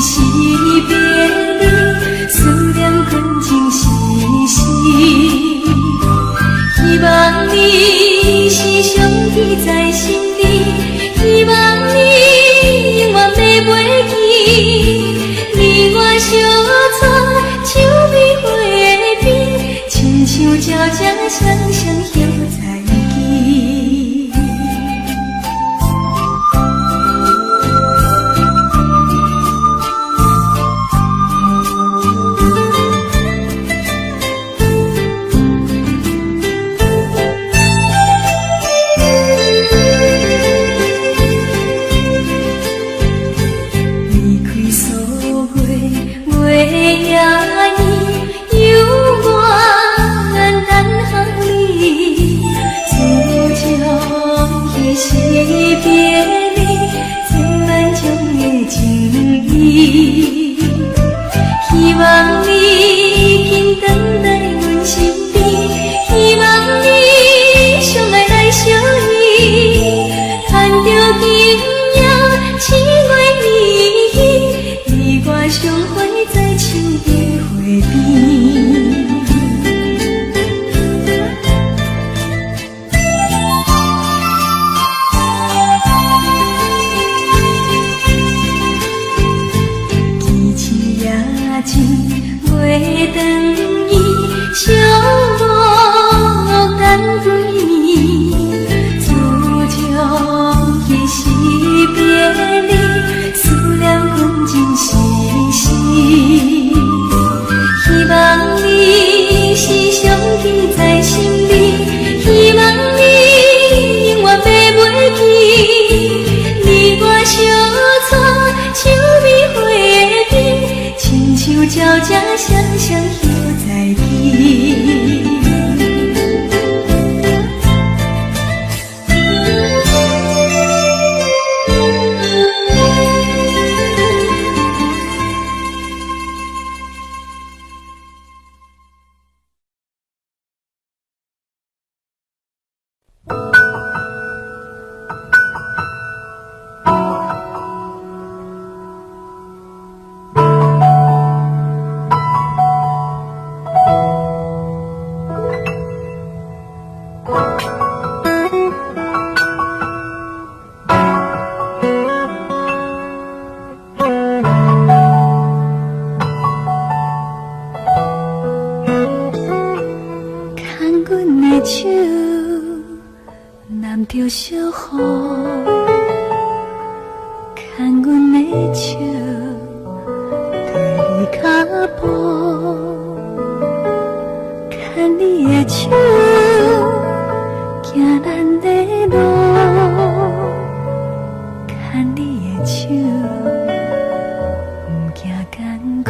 是别离，思念困情时时。希望你时常记在心里，希望你永远袂袂记。你我相撮，手边花边，亲像朝朝双双响在记。希望你紧回来阮身边，希望你相爱来相依，牵着紧要七月依依，你我相会在树的花边。月长伊寂寞等几暝，自从彼时别离，思念困情时时。希望你时常记在心里，希望你永远袂袂记。你我相撮，手边花边，亲像朝朝双双响在记。手揽着小雨，牵阮的手对你脚步，牵你的手行咱的路，牵你的手不惊艰苦，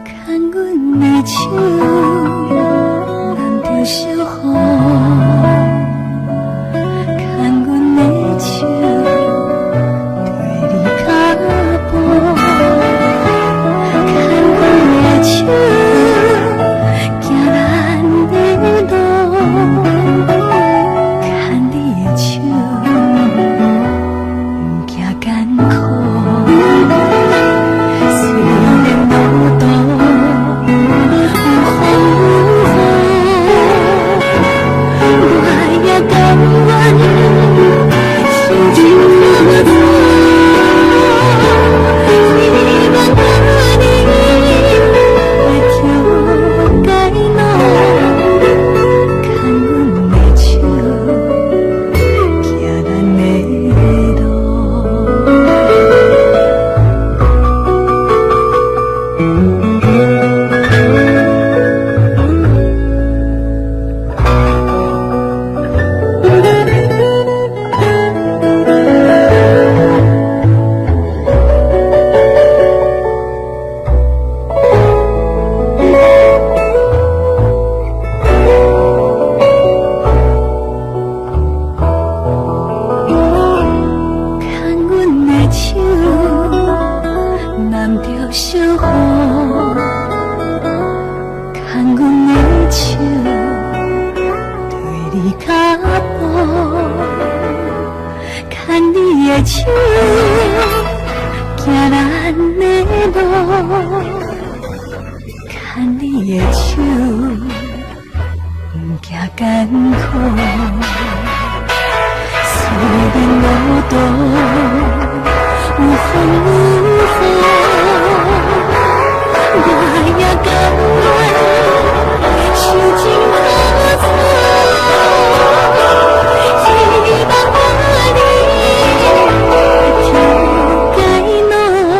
牵阮的手。小雨，牵阮的手，对你脚步，牵阮的手，行咱的路，牵你的手，不惊艰苦。虽然路途有风。小雨，牵阮的手，对你脚步，牵你的手，行咱的路，牵你的手，不惊艰苦。虽然路途有风有雨，我也甘愿受尽苦楚。希望我你就该弄，阮的手牵你的路，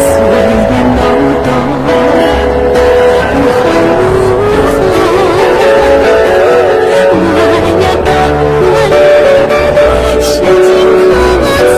虽然路途有风有雨，我也甘愿受尽苦楚。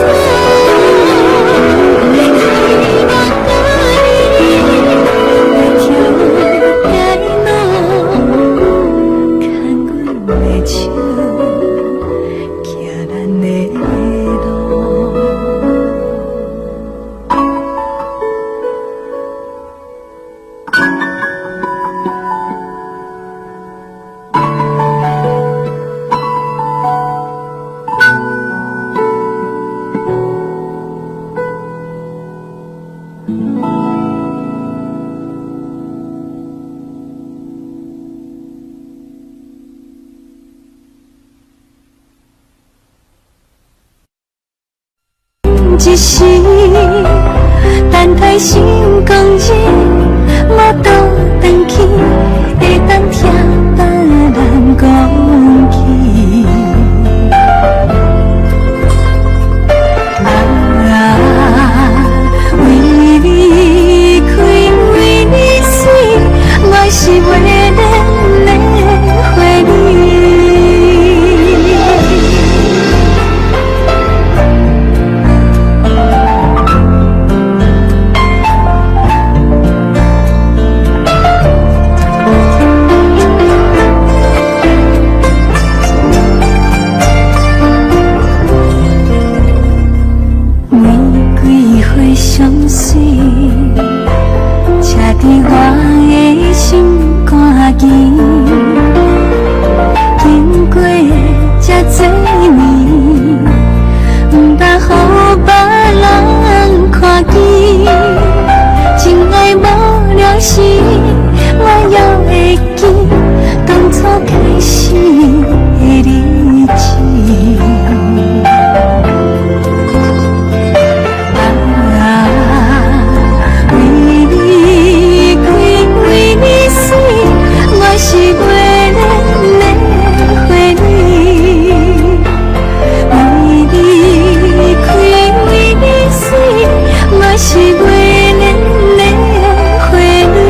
一时等待成功日，我倒转去，会当听别人讲起。为你开，为你死，我是为咱的回忆。相随，车伫我的心肝间，经过这多年，不捌予别人看见。真爱无了时，我还会记当初开始的日子。是为咱的回忆，为你开，为你死，我是为咱的回忆。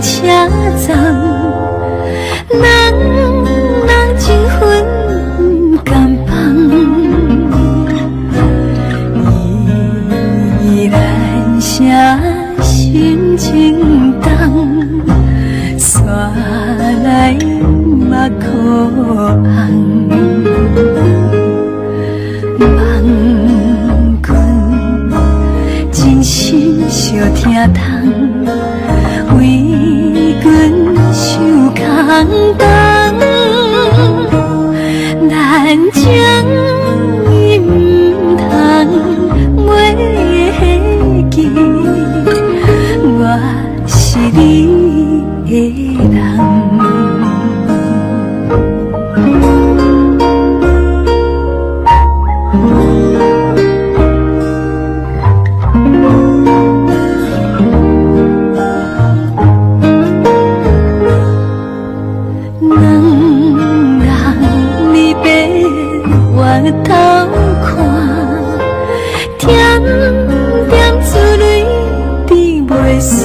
车站，人情分感放，依然写心情重，刷来目眶红，梦困，真心小疼痛。为阮受空洞，咱情伊毋通袂记，我是你头看，点点珠泪滴袂煞，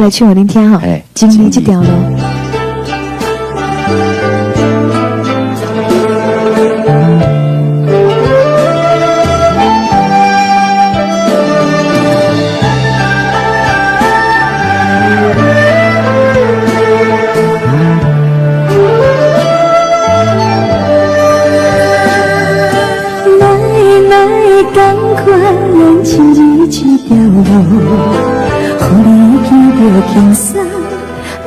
来唱给恁听哈，经历这条路。赶快咱亲日这条路，予你见着轻松，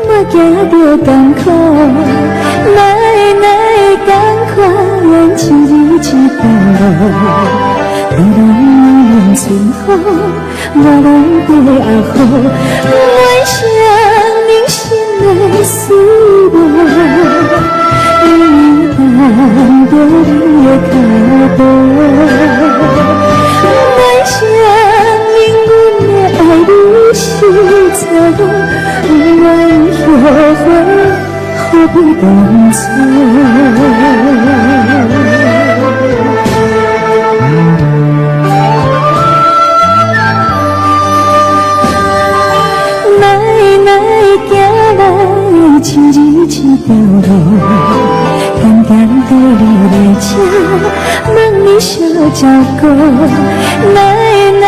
我行着艰苦。赶快咱亲日这条路，你拢用春风，我拢对阿好，我想人生的思慕。等着你的脚步，我想因阮的爱你是错，不愿后悔，何必当初？行来亲日这条路。简单对你来吃，问你小照顾。行来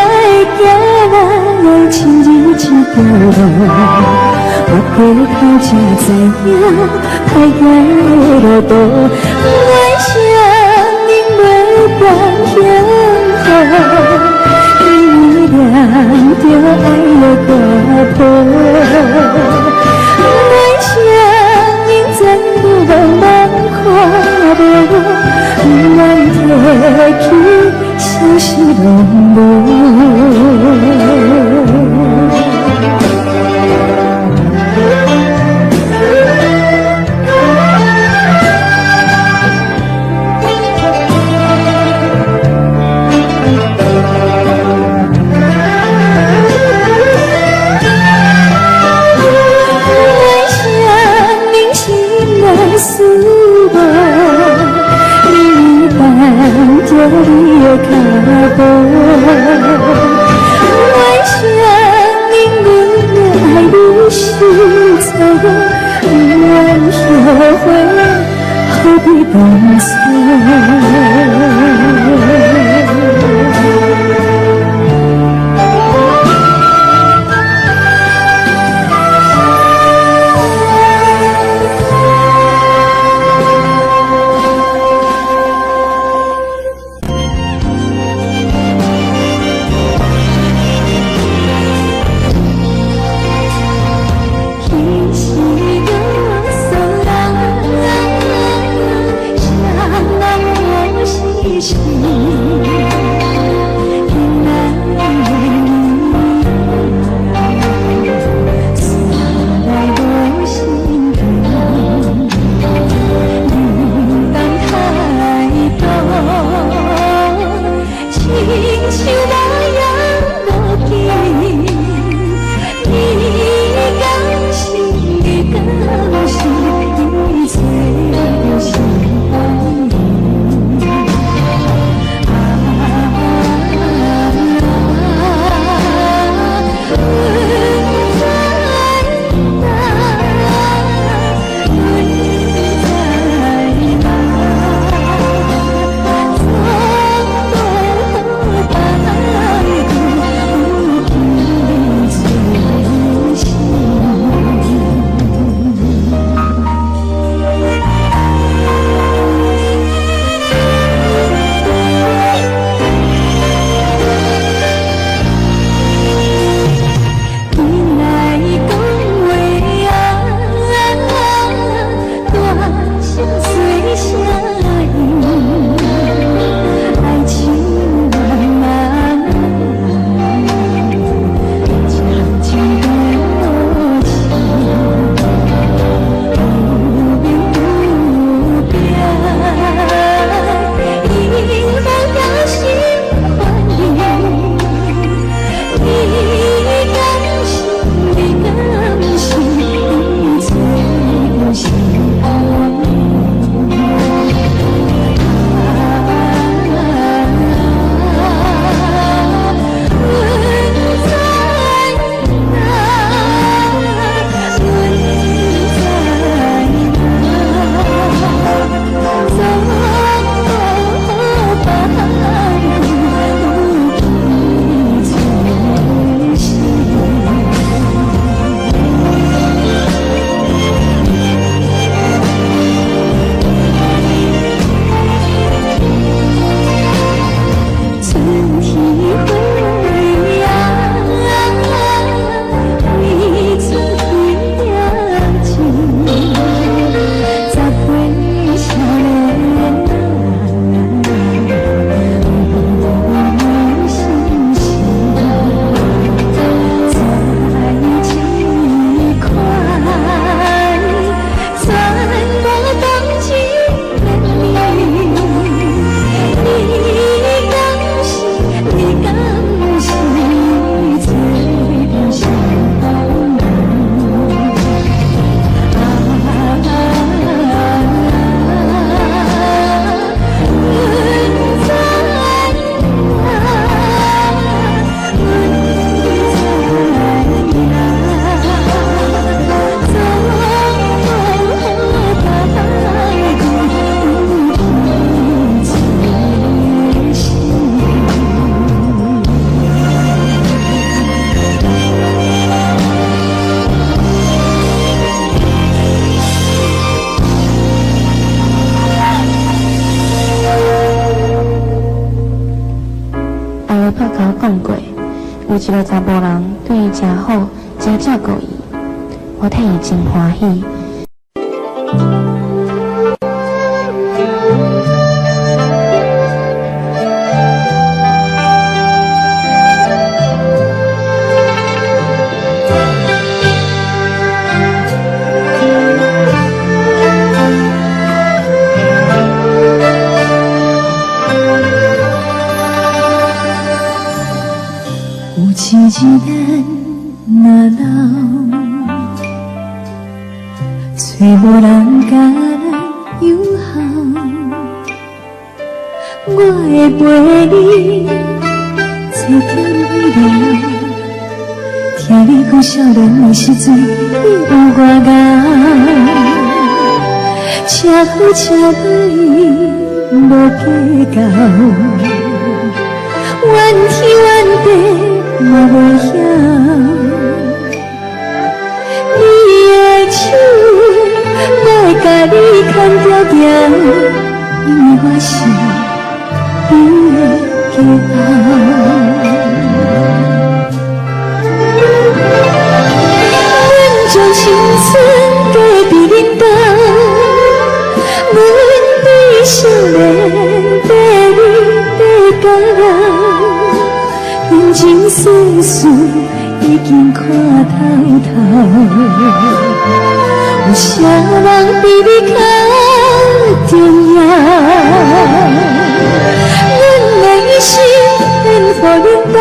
亲日这条路，我过头才知影，歹行的路途，我想恁袂变幸福，依然着爱的歌谱。我想恁全部拢看无，不愿提起，消息拢无。你的脚步，我想因阮的爱你是错，不愿后悔，何必当初？一个查甫人对伊真好，真照顾伊，我替伊真欢喜。有情人若老，找无人甲咱友好。我会陪你坐点微聊，听你讲少年的时阵你有偌敖，车好车歹无计较，怨天怨地。我袂晓，你的手，我会甲你牵条条，因为我是你的骄傲。阮将青春嫁伫恁家，阮比少年带你爬到。人情世事已经看透透，有啥人比你较重要？阮的一生献予恁家，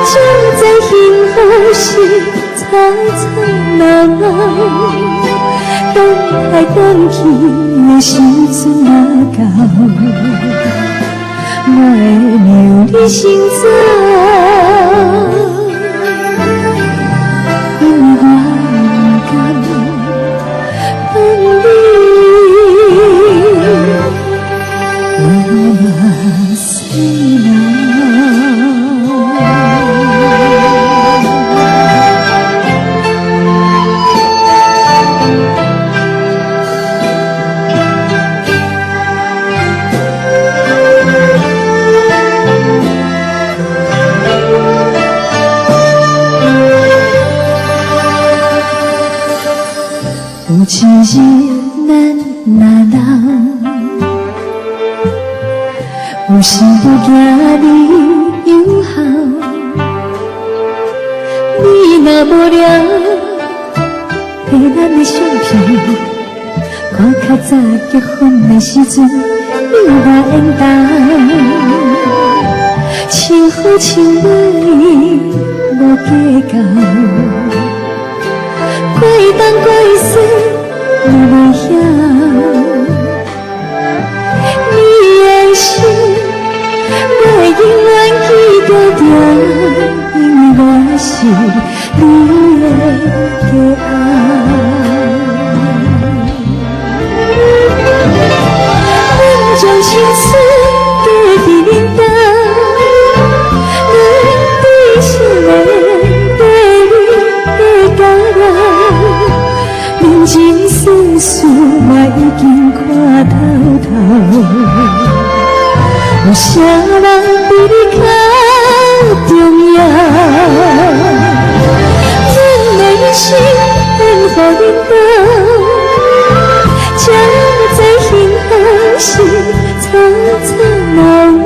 将在幸福时吵吵闹闹，等待等去的时阵若到。我会留你心走，因为我不甘分离，我嘛死了。有情人咱若老，有时就惊你友好。你若无聊，摕咱的相片，看较早结婚的时阵有偌缘投，穿好穿歹无计较。过东过西，我袂晓。你的心，我会永远记牢牢，因为我是你的骄傲。阮将青春嫁伫恁家，阮比少年。人情世事我已经看透透，有啥人比你较重要？阮的一生献予恁家，才在幸福时吵吵闹闹，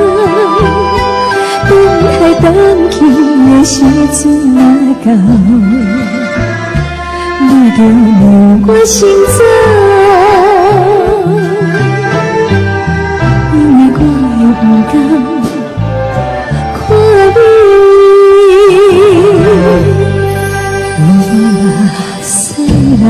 等待等去的时阵若到。你就留我心走，因为我会不甘看你若死了。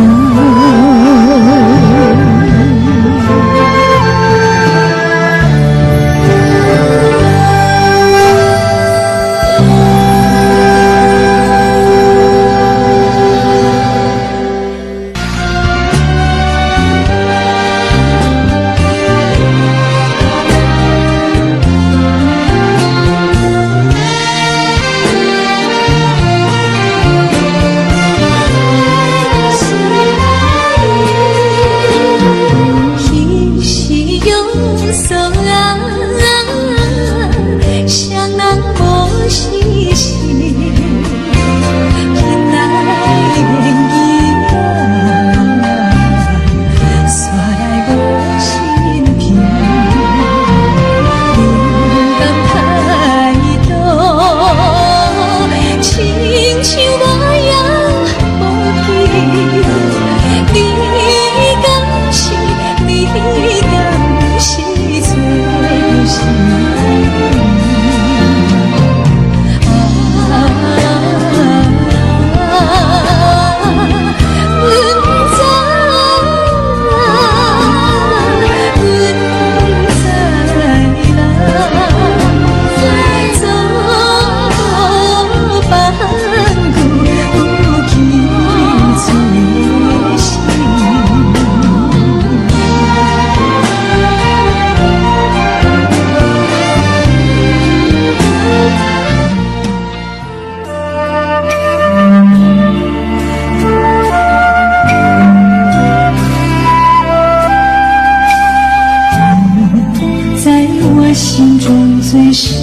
心中最深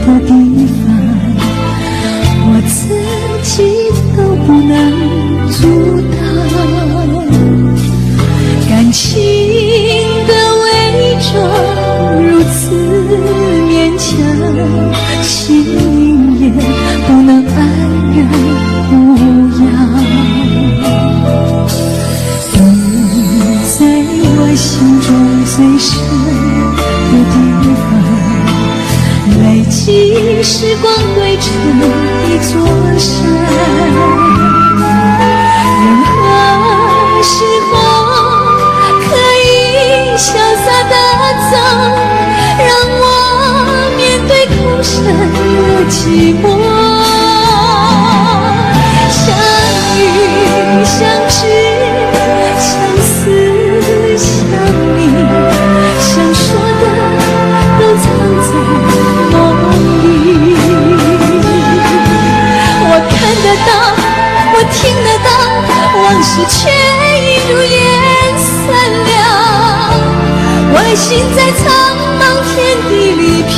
的地方，我自己都不能阻挡。感情的伪装如此勉强，心也不能安然无恙。你在我心中最深的地方，累积时光堆成一座山。任何时候可以潇洒地走，让我面对空生的寂寞。相遇相知相思相依，想说的都藏在梦里。我看得到，我听得到，往事却已如烟散了。我的心在苍茫天地里飘。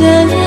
的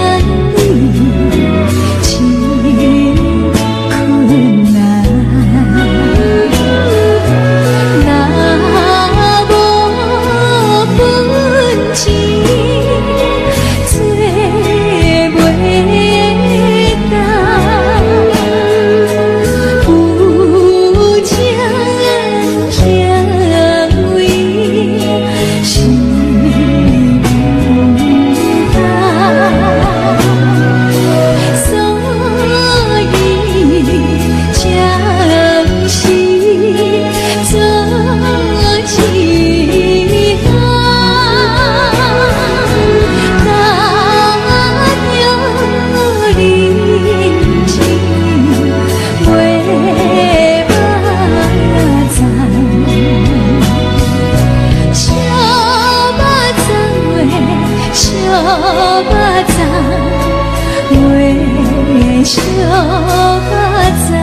相知。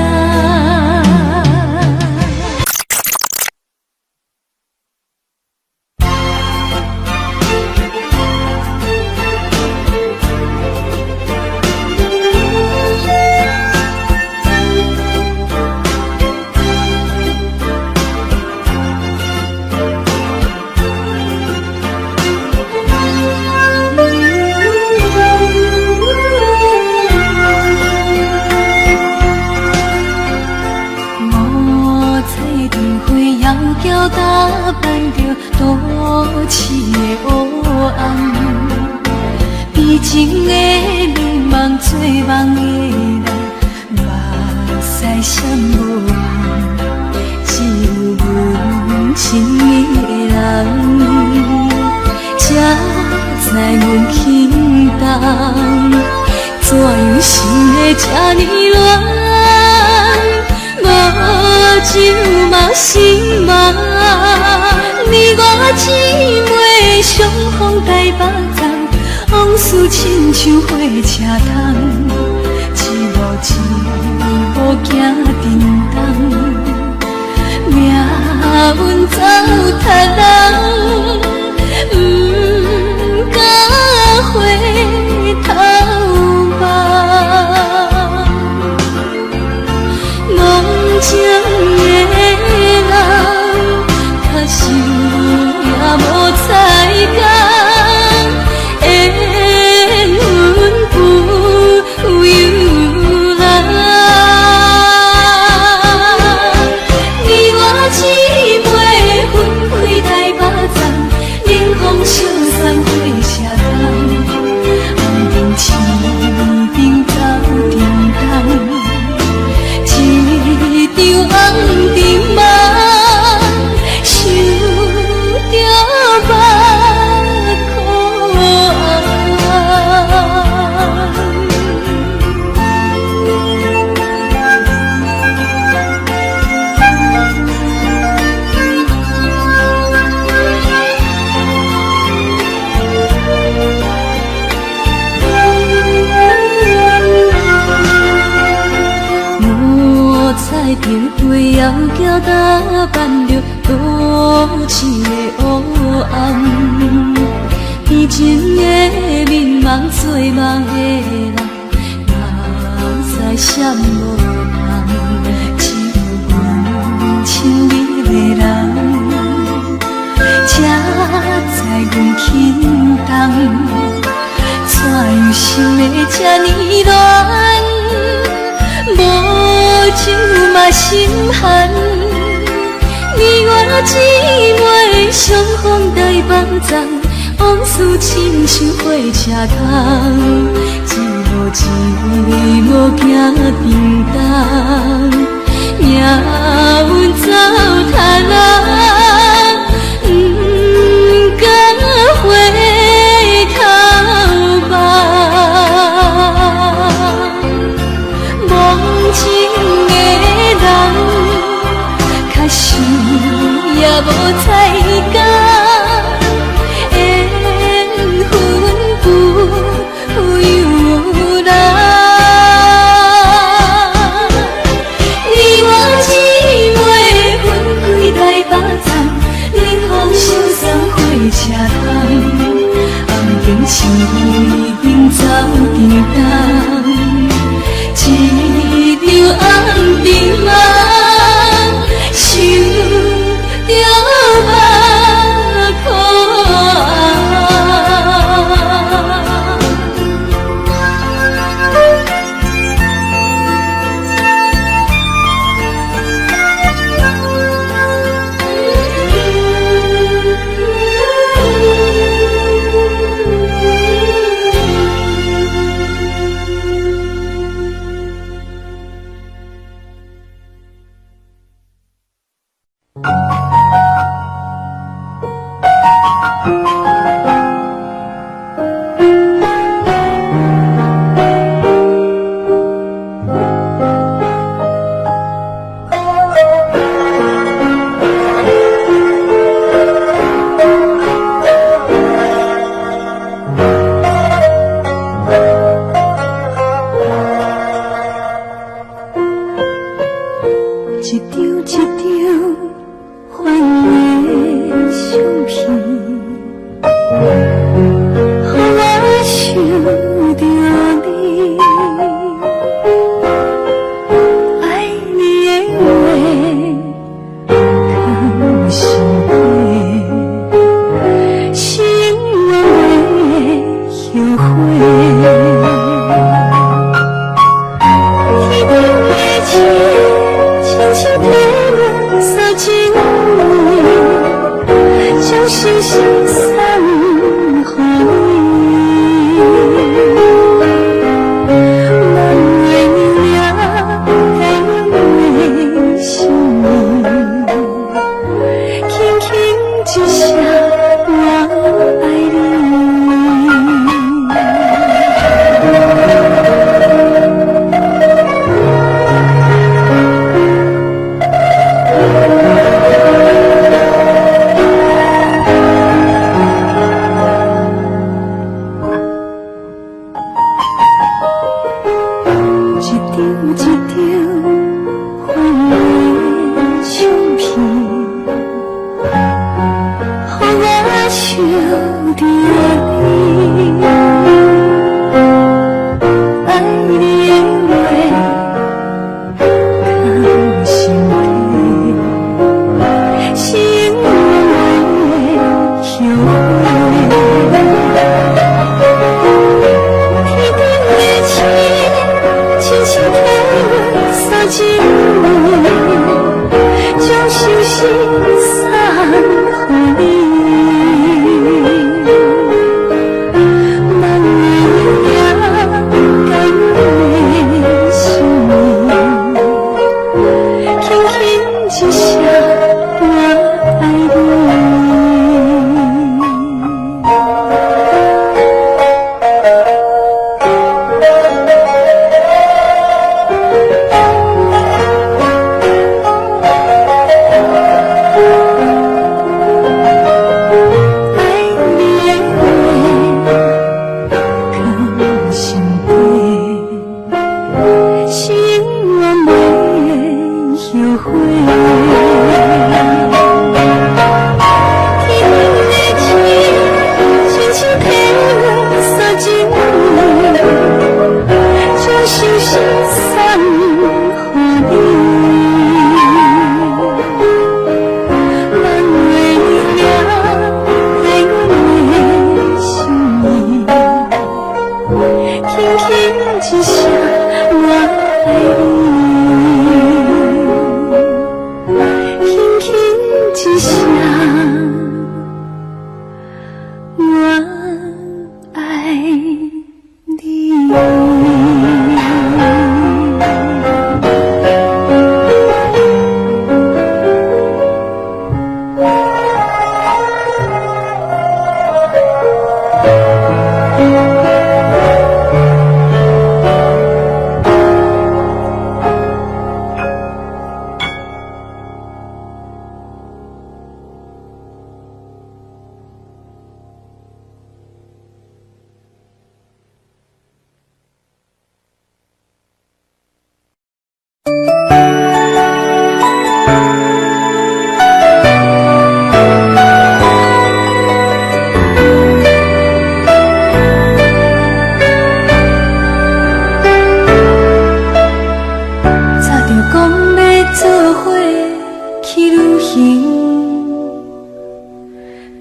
叫打扮着都市的黑暗，悲情的迷茫，做梦的人，目屎闪无限，只有阮心爱的人，才知阮轻重，怎样心会这呢乱？无酒嘛心嘛，你我姊妹相逢台北站，往事亲像火车筒，一幕一幕行沉重，命运走太人，不敢回头望。情的人，假想也无彩工，缘分不由人。你我姊妹分开台北站，冷风笑送火车筒，红灯市顶走沉重。一场红尘梦，想着目眶彩屏对摇桥打扮着都市的黑暗，悲情的迷茫，做梦的人，目屎闪无限，只有阮亲密的人，才知阮轻重，怎样想的这呢乱？无酒嘛心寒，你我姊妹相逢台北站，往事亲像火车筒，一幕一幕行沉重，命运走太人，不敢回头望。忘情的人，假想也无彩工，缘分不由人。你我姊妹分开台北站，冷风笑送火车筒，红灯市顶走沉重。一场红尘梦，想着目眶。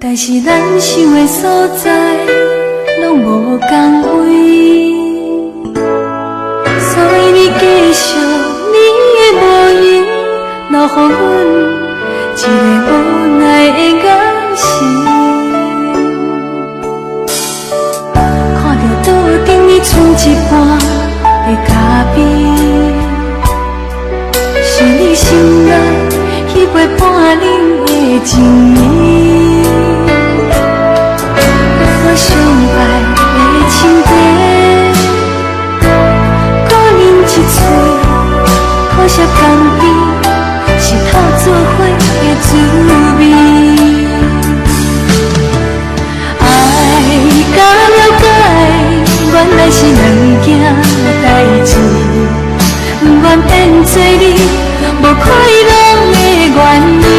但是咱想的所在拢无同位，所以你继续你的无影，留予阮一个无奈的眼神。看着桌顶你剩一半的咖啡，是你心内迄杯半冷的情意。我上爱的情题，搁啉一嘴，可惜旁边是透做伙的滋味。爱甲了解，原来是两件代志，不愿变做你无快乐的原因。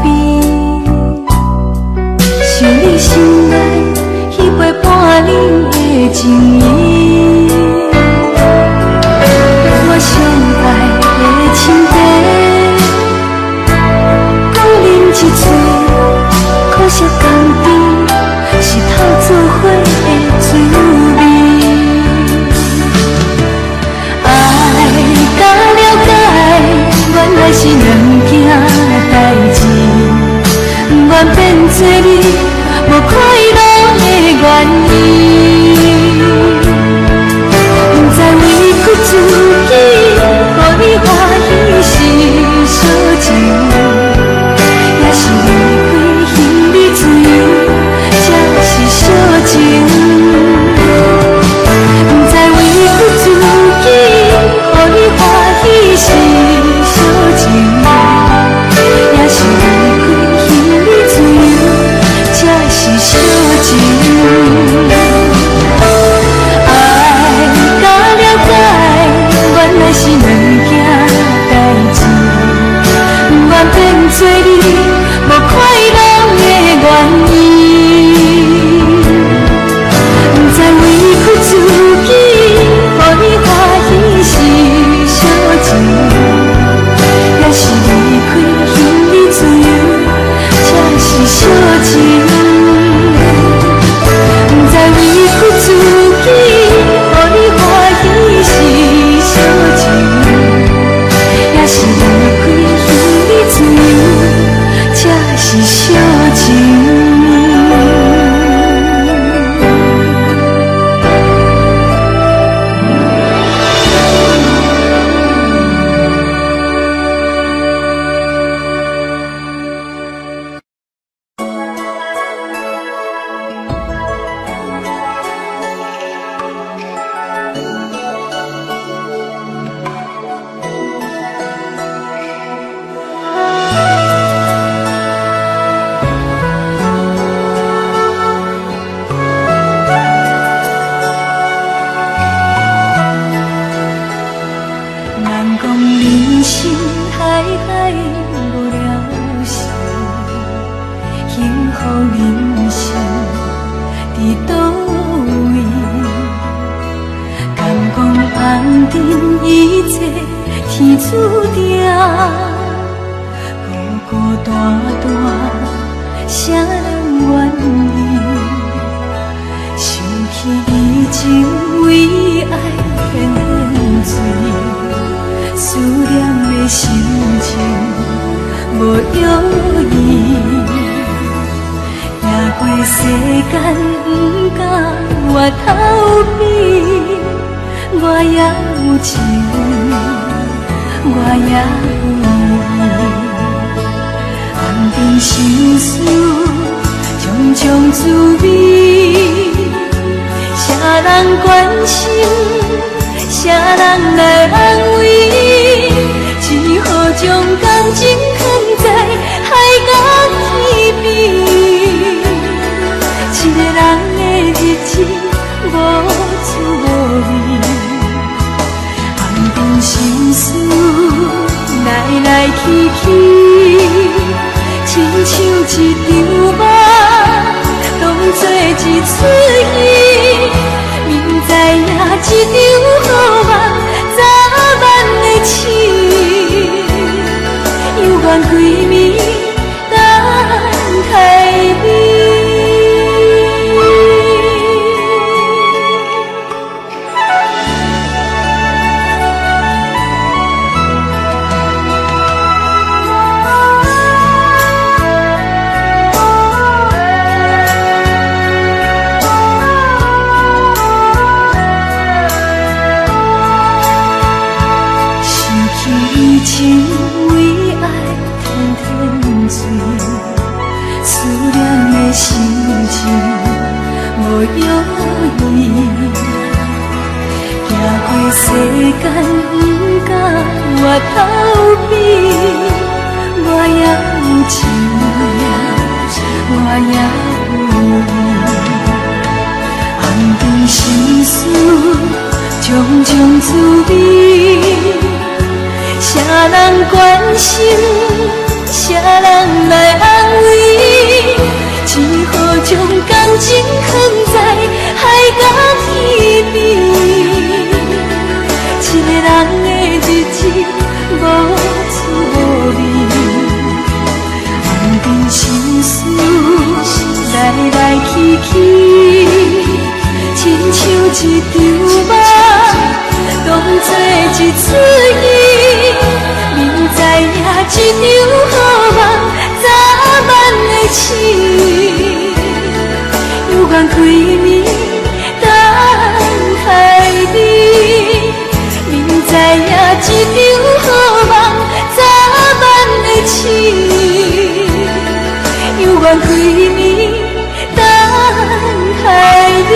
边，想你心内迄杯半冷的情意，我上爱的情茶，讲啉一嘴，可惜甘甜，是透做伙的滋味。爱甲了解，原来是两件代志，不愿变做你无快乐的原因，不知为屈自己，予你欢喜是小情，也是离开心里自由，才是小情。不知为屈自己，予你欢喜是小情，也是离开心里自由，才是小情。爱甲了解，原来是两件代志，不愿变做你无快乐的原因，不知委屈自己，予你欢喜是小情，也是离开心里自由，才是小情。不知委屈自己，予你欢喜是小情，也是离开心里自由，才是小情。人讲人生海海无了时，幸福人生伫倒位？敢讲红尘一切天注定，孤孤单单谁人愿意？想起以前为爱变变醉。思念的心情无容易，行过世间不敢回头边，我也有情，我也有意，红尘心事种种滋味，谁人关心？谁人来安慰？只好将感情藏在海角天边。一个人的日子无滋无味，红尘心事来来去去，亲像一场梦，当作一出戏。明知影这场好梦早晚会醒，犹原归暝等待你。以前为爱天天醉，思念的心情无容易，行过世间不敢回头边，我也有情，我也有意，红尘心事种种滋味。谁人关心？啥人来安慰？只好将感情放在海角天边。一个人的日子无滋无味，暗中心事来来去去，亲像一场梦，当作一出戏。明知影这场好梦早晚会醒，犹原开暝等海里。明知影这场好梦早晚会醒，犹原开暝等海里。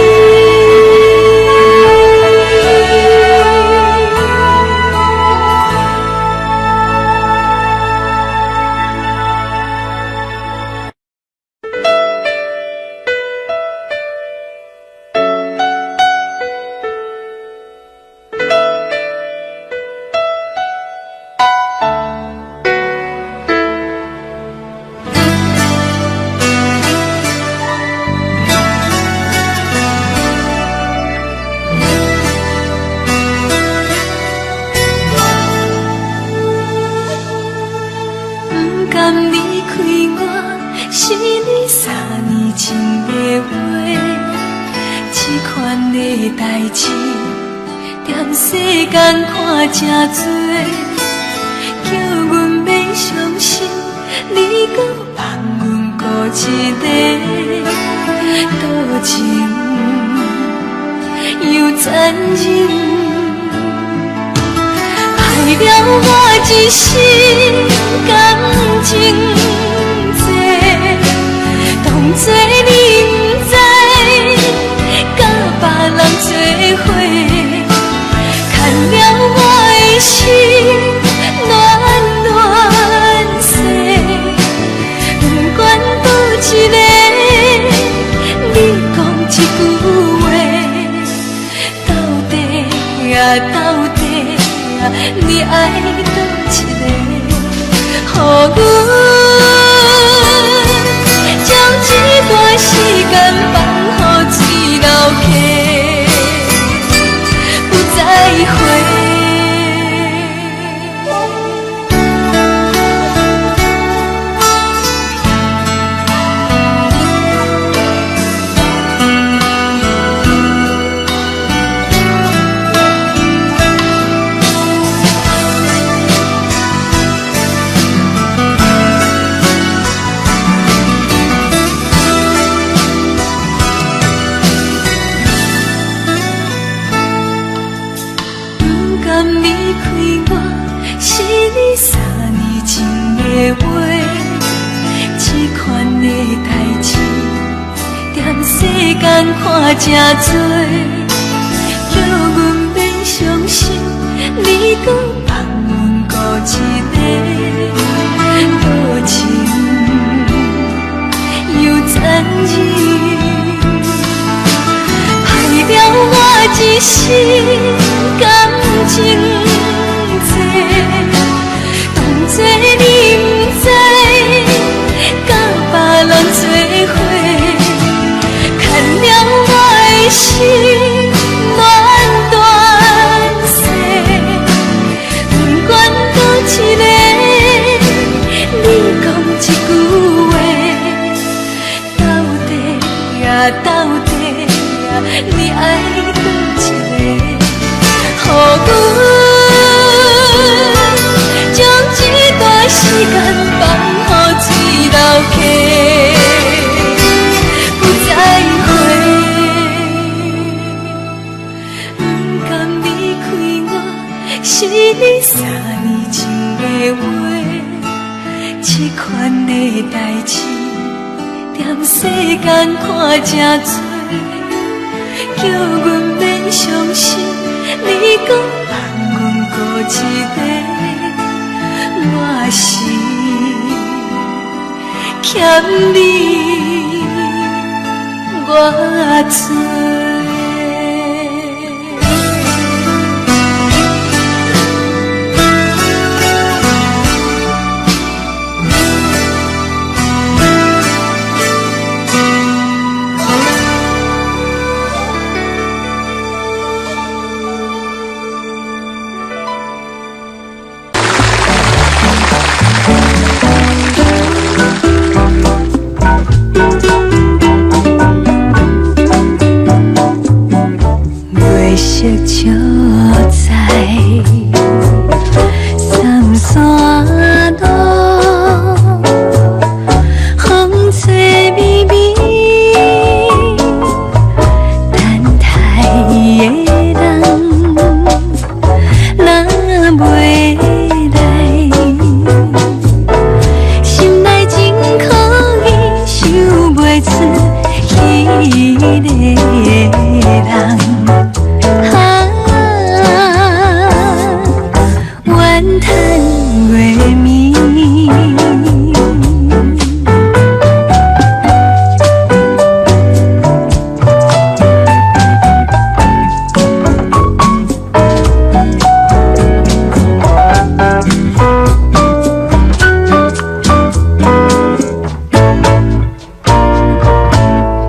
真多，叫阮免伤心，你搁放阮孤一个，多情又残忍，害了我一生感情多，当作你不知，甲别人做伙，牵了我的心乱乱世，不管倒一个，你讲一句话，到底啊到底啊，你爱倒一个，予阮将这段时间放予水流去，不再回。看真多，叫阮免伤心，你搁放阮孤一个，多情又残忍，害了我一生感情多，当作你不知，甲别人做伙。心乱乱世，不管倒一个，你讲一句话，到底啊到底啊，你爱倒一个，予阮将这段时间放予水流去，不再回。是你3年前的话，这款的代志，踮世间看真多，叫阮免伤心，你搁放阮孤一个，我是欠你偌多。色招在三山路，风吹微微，等待的人若袂来，心内真可以想袂出迄个人。怨叹月暝，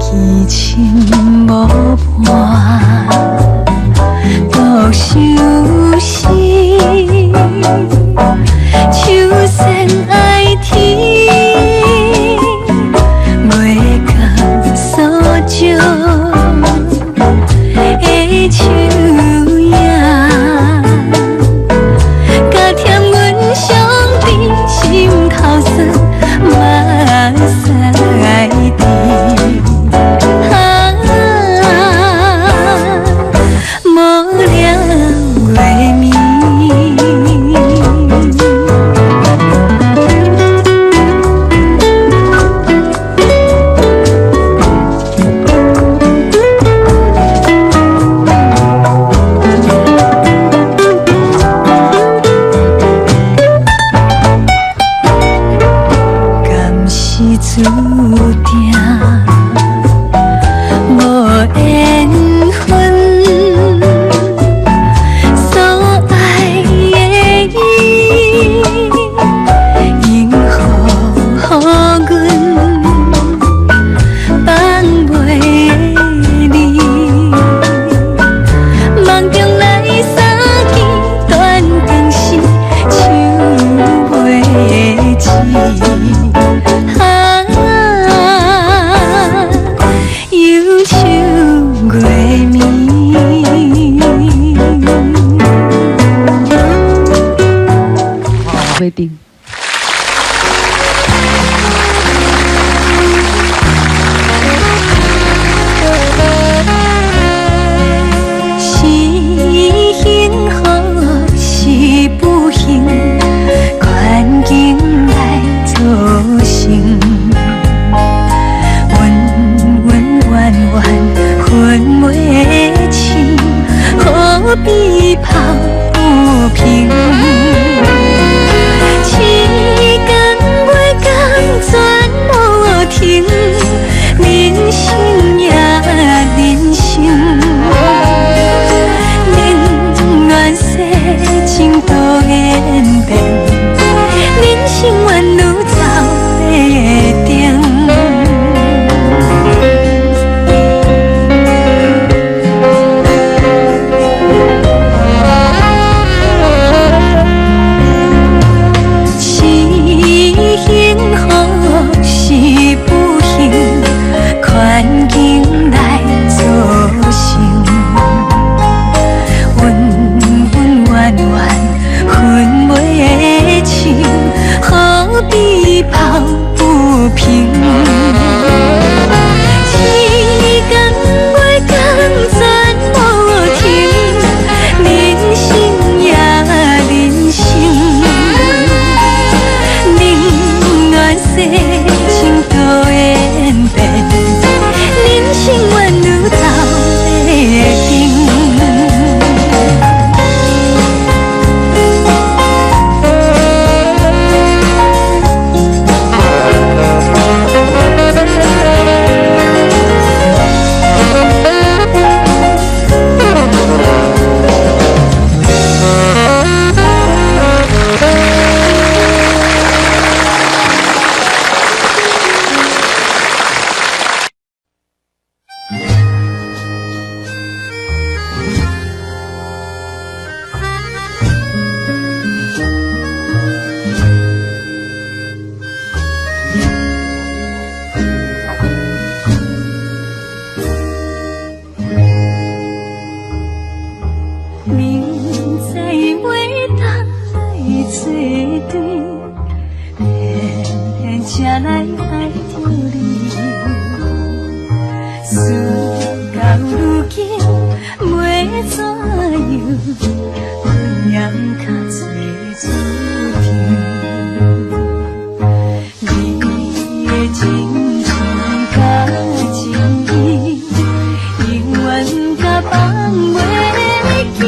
奇情无伴，独相思。秋山爱天，月光所照的树影，加添阮相知心头酸，嘛使甜。无了月暝。注定无缘分，所爱的伊，因何阮放袂离？梦中来相见，断肠时想袂起。忧愁月暝，规定。是幸福是不幸，环境来造成。冤分袂清，何必抱不平？七天月光全无停，人生也人生，宁愿世情多演变，人生愿愈走袂定。对，偏偏才来爱着你。事到如今，要怎样分念较多注定？你的真情甲真意，永远甲放袂记。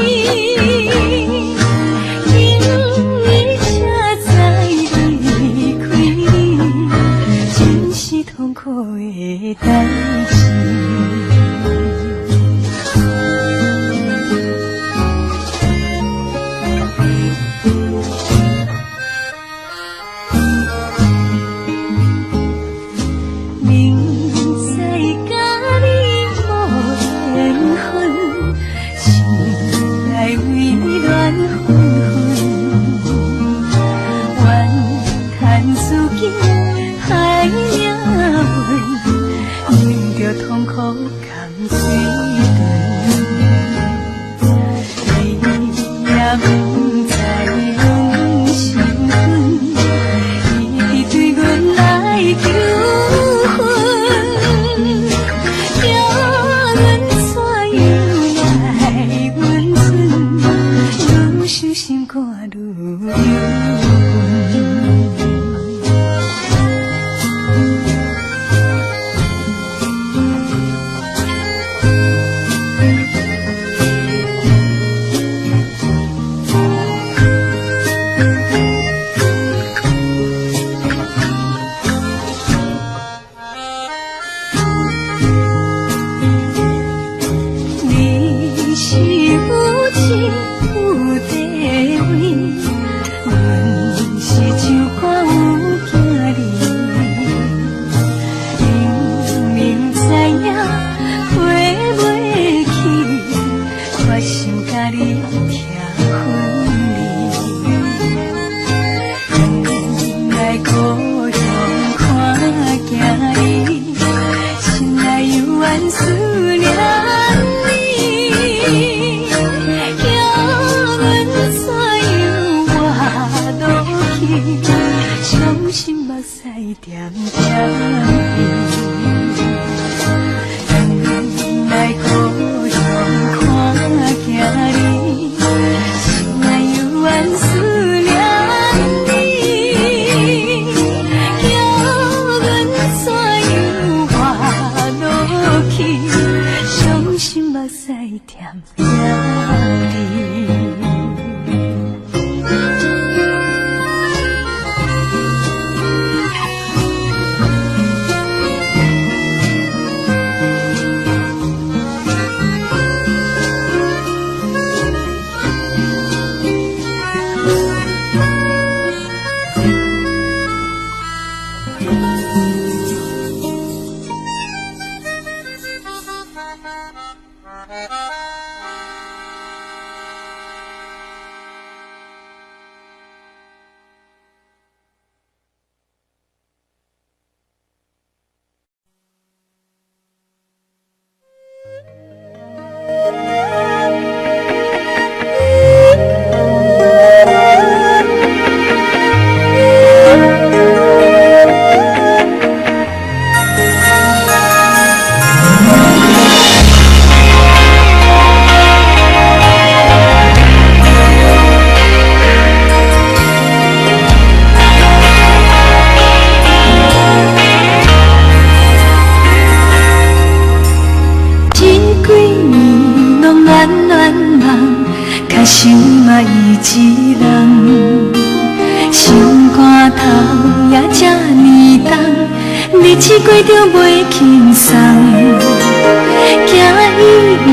因伊车载离开你，真是痛苦的代志。痛苦甘水长，你也不知阮身份，伊对阮来求婚，叫阮怎样来温存，愈想心肝愈忧闷。伤心目屎点点让阮来故乡看行你，心内犹原思念你，叫阮怎样活落去，伤心目屎点点想嘛伊一人，心肝头也这呢重，日子过着袂轻松。惊伊不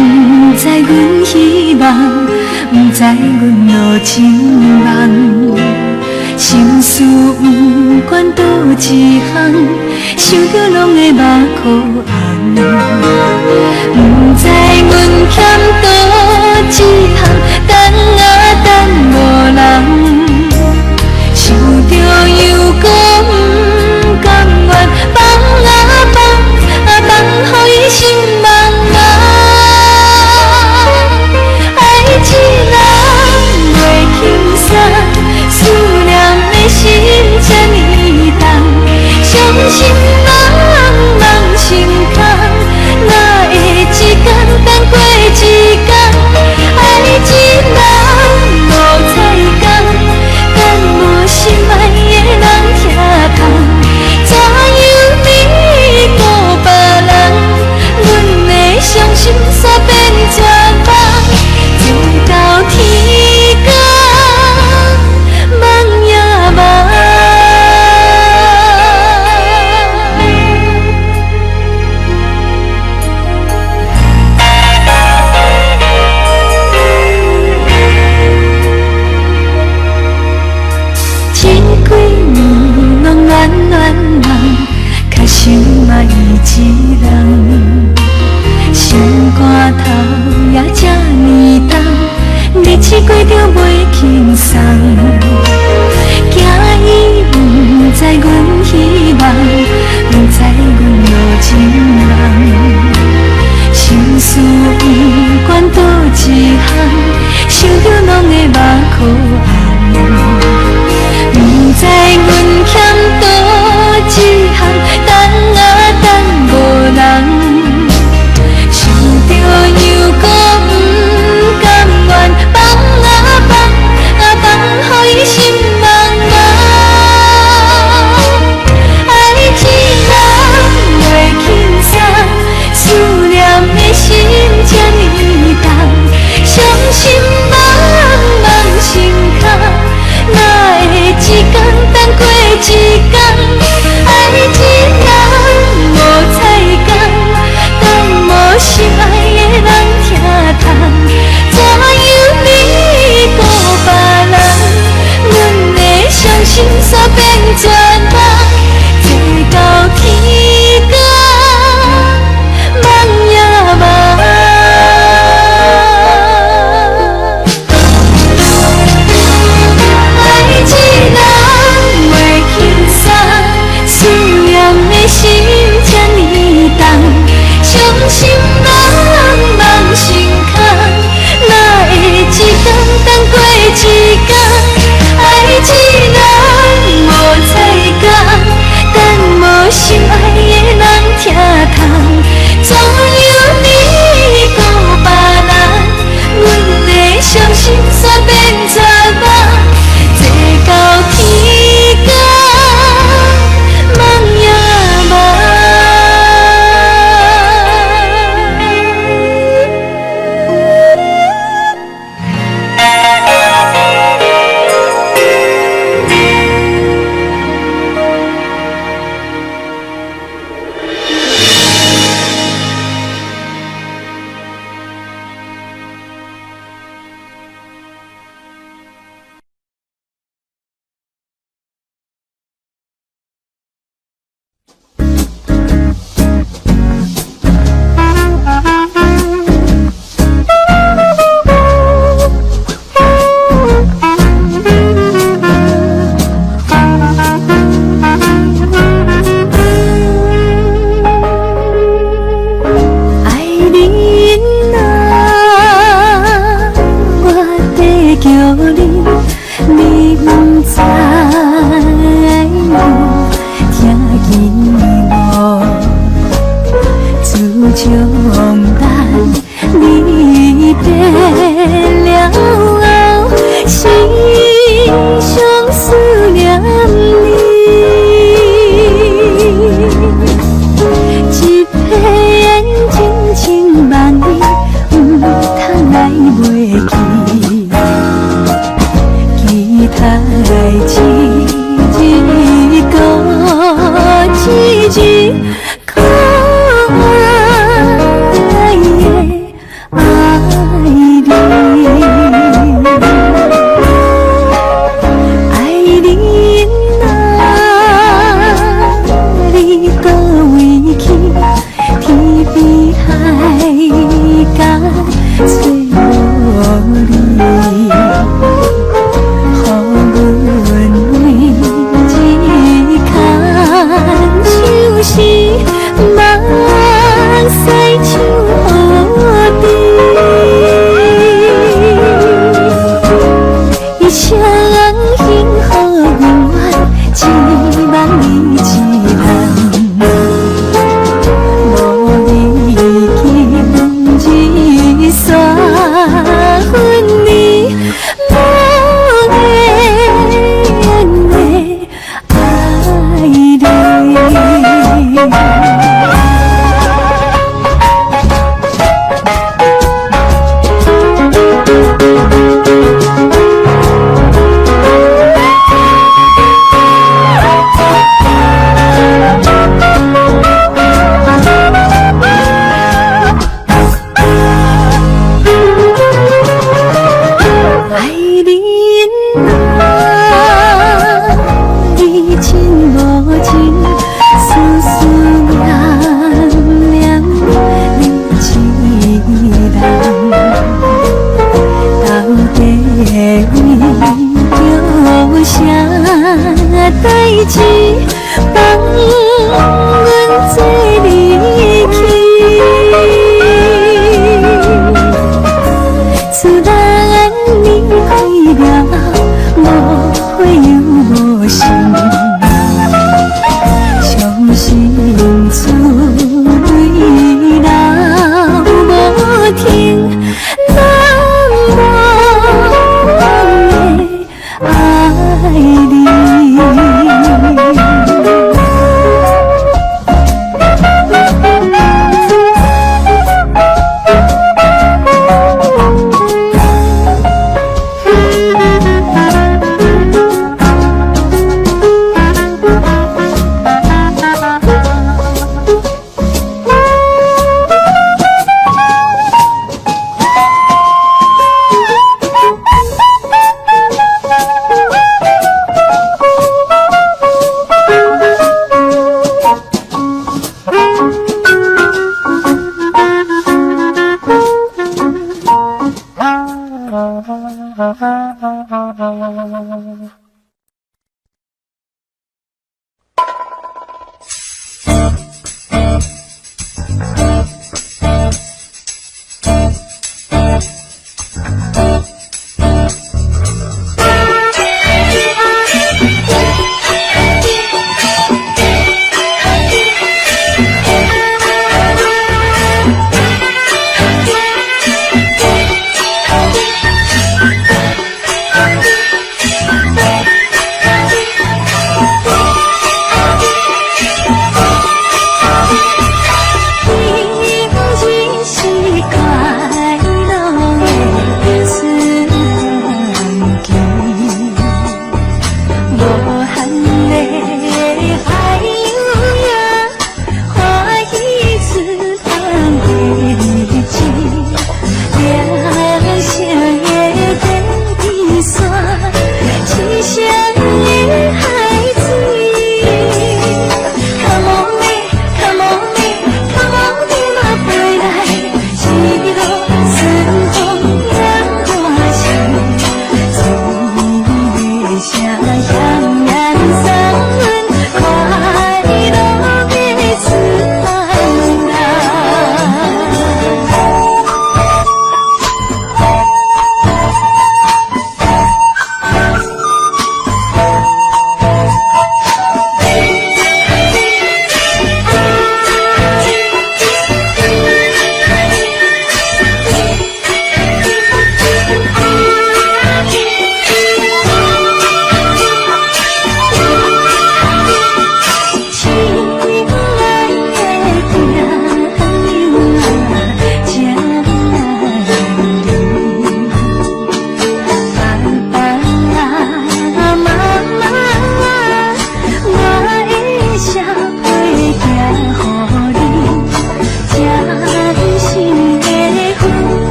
知阮希望，不知阮路真梦。心事不管倒一项，想着拢会目眶红。不知阮欠倒一项。等无人，想着又搁不甘愿，放予伊心茫茫。爱一人袂轻松，思念的过着袂轻松。行伊不知阮希望，不知阮路真梦。心事不管倒一项，想着拢会目眶红。不知阮欠倒一项，等啊等无人。想着又搁不甘愿，放啊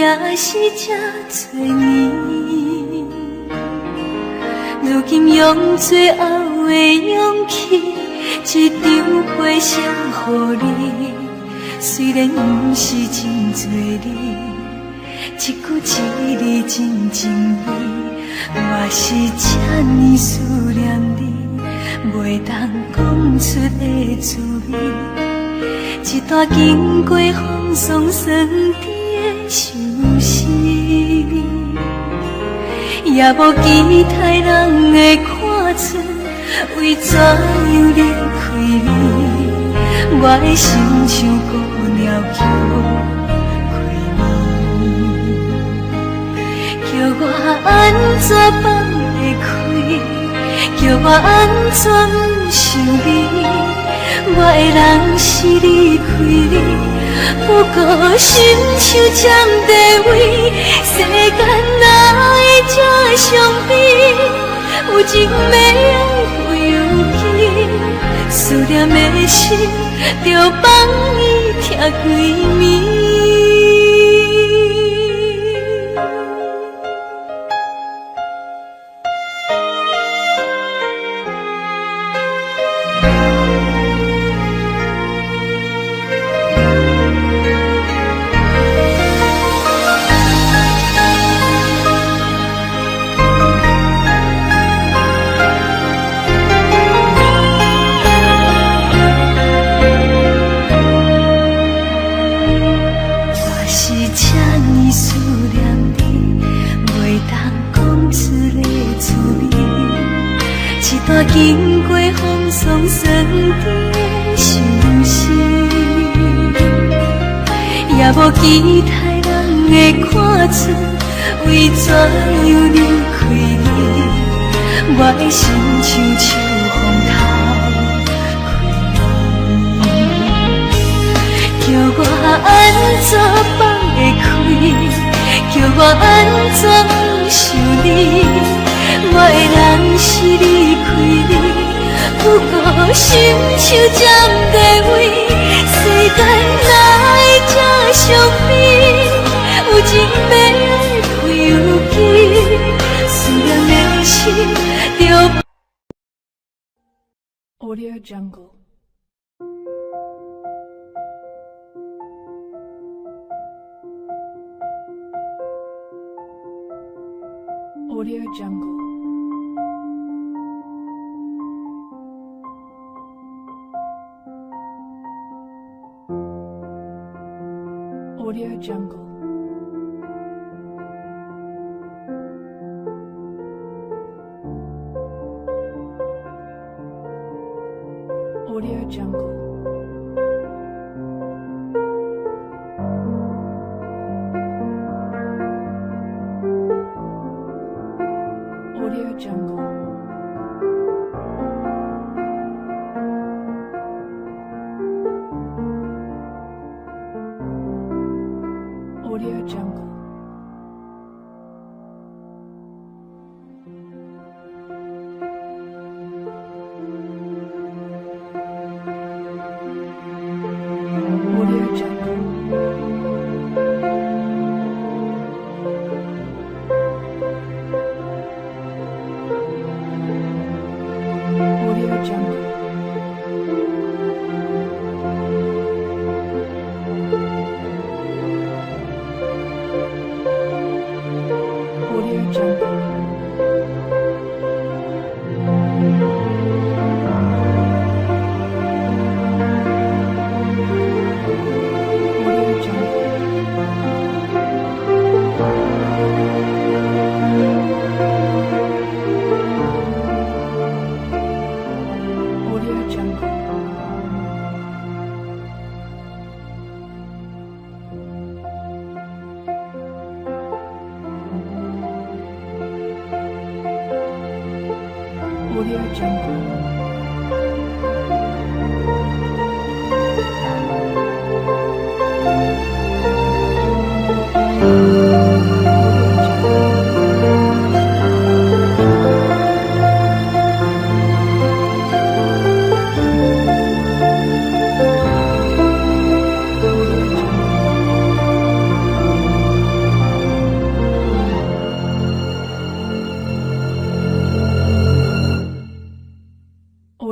也是这多年，如今用最后的勇气，一张陪写予你。虽然不是真多你，一句一字真情意，我是这呢思念你，袂当讲出的滋味。一段经过风霜酸甜的相思，也无期待人会看出为怎样离开你。我的心像孤鸟叫开眠，叫我安怎放会开，叫我安怎不想你。我的人是离开你，不过心像占地位，世间哪会这伤悲？有情要爱会有记，思念的心就放伊疼几暝。经过风霜酸甜的相思，也无期待人会看出为怎样离开你。我的心像秋风头开眠，叫我安怎放会开，叫我安怎不想你。我的人是离开你，不过心像占地位，世间哪会这伤悲？有情要爱会有记，思念的心就。Audio Jungle. Audio Jungle. Audio Jungle. Audio Jungle. Audio Jungle. Audio Jungle. Audio Jungle. Audio Jungle. Audio Jungle. Audio Jungle. Audio Jungle. Audio Jungle. Audio Jungle.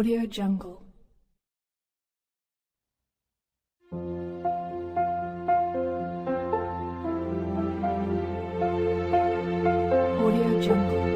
Audio Jungle. Audio Jungle.